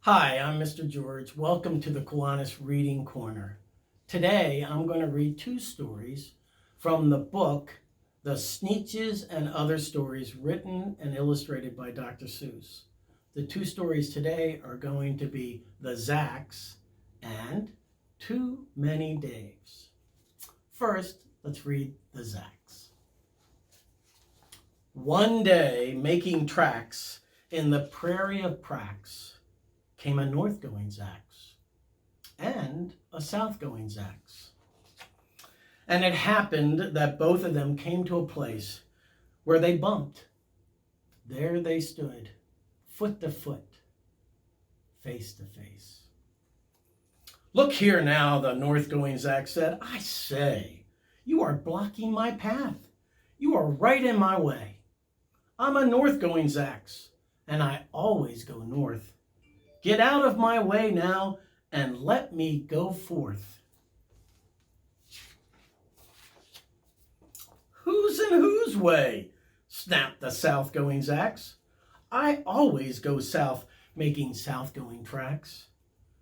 Hi, I'm Mr. George. Welcome to the Kiwanis Reading Corner. Today, I'm going to read two stories from the book, The SNEETCHES and Other Stories, written and illustrated by Dr. Seuss. The two stories today are going to be The Zacks and Too Many Daves. First, let's read The Zacks. One day, making tracks in the prairie of Prax, came a north-going Zacks and a south-going Zacks. And it happened that both of them came to a place where they bumped. There they stood, foot to foot, face to face. "Look here now," the north-going Zack said. "I say, you are blocking my path. You are right in my way. I'm a north-going Zacks, and I always go north. Get out of my way now and let me go forth." "Who's in whose way?" snapped the south-going Zacks. "I always go south, making south-going tracks.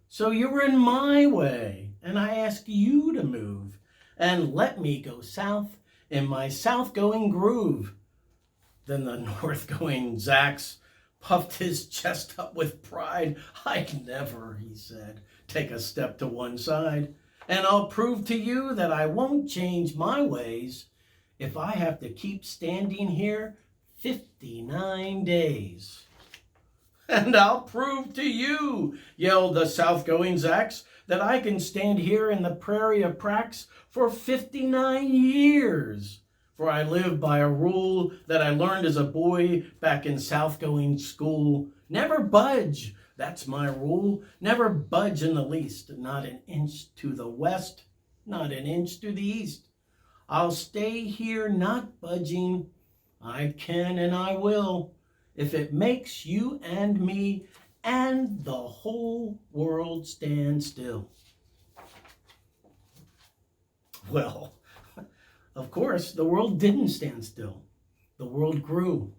So you're in my way, and I ask you to move and let me go south in my south-going groove." Then the north-going Zacks puffed his chest up with pride. "I'd never," he said, "take a step to one side, and I'll prove to you that I won't change my ways if I have to keep standing here 59 days. "And I'll prove to you," yelled the south-going Zacks, "that I can stand here in the prairie of Prax for 59 years. For I live by a rule that I learned as a boy back in south-going school. Never budge, that's my rule. Never budge in the least, not an inch to the west, not an inch to the east. I'll stay here not budging. I can and I will, if it makes you and me and the whole world stand still." Well, of course, the world didn't stand still. The world grew.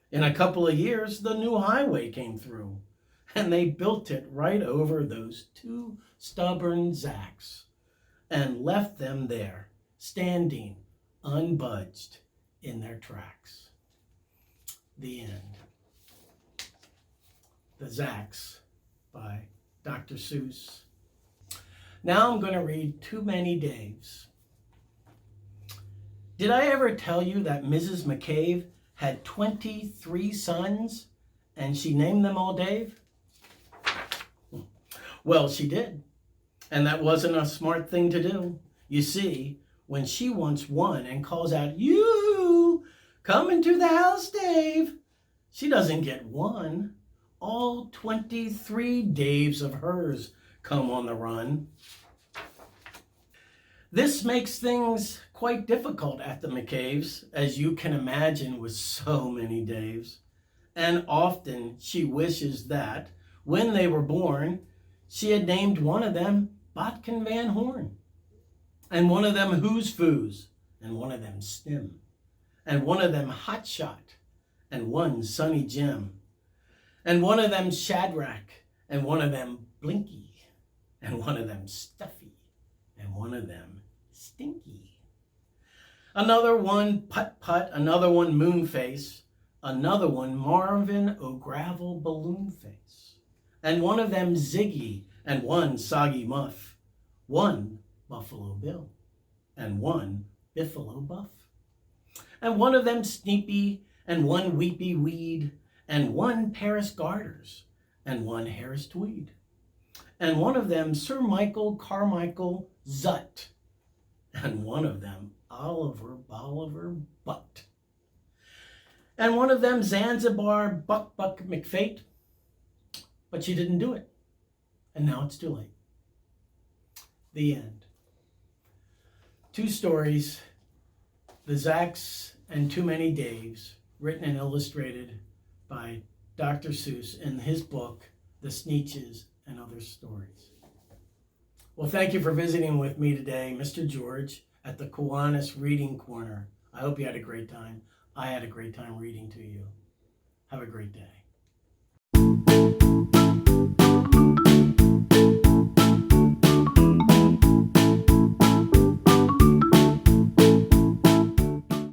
In a couple of years, the new highway came through, and they built it right over those two stubborn Zacks and left them there, standing unbudged in their tracks. The end. The Zacks by Dr. Seuss. Now I'm going to read Too Many Daves. Did I ever tell you that Mrs. McCabe had 23 sons and she named them all Dave? Well, she did. And that wasn't a smart thing to do. You see, when she wants one and calls out, "You, come into the house, Dave," she doesn't get one. All 23 Daves of hers come on the run. This makes things quite difficult at the McCaves, as you can imagine, with so many Daves. And often she wishes that, when they were born, she had named one of them Botkin Van Horn, and one of them Who's Foos, and one of them Stim, and one of them Hot Shot, and one Sunny Jim, and one of them Shadrach, and one of them Blinky, and one of them Stuffy, and one of them Stinky. Another one Putt-Putt, another one Moonface, another one Marvin O'Gravel Balloonface, and one of them Ziggy, and one Soggy Muff, one Buffalo Bill, and one Biffalo Buff, and one of them Sneepy, and one Weepy Weed, and one Paris Garters, and one Harris Tweed, and one of them Sir Michael Carmichael Zut, and one of them Oliver Bolivar Butt, and one of them Zanzibar Buck McFate. But she didn't do it, and now it's too late. The end. Two stories, The Zacks and Too Many Daves, written and illustrated by Dr. Seuss in his book, The SNEETCHES and Other Stories. Well, thank you for visiting with me today, Mr. George, at the Kiwanis Reading Corner. I hope you had a great time. I had a great time reading to you. Have a great day.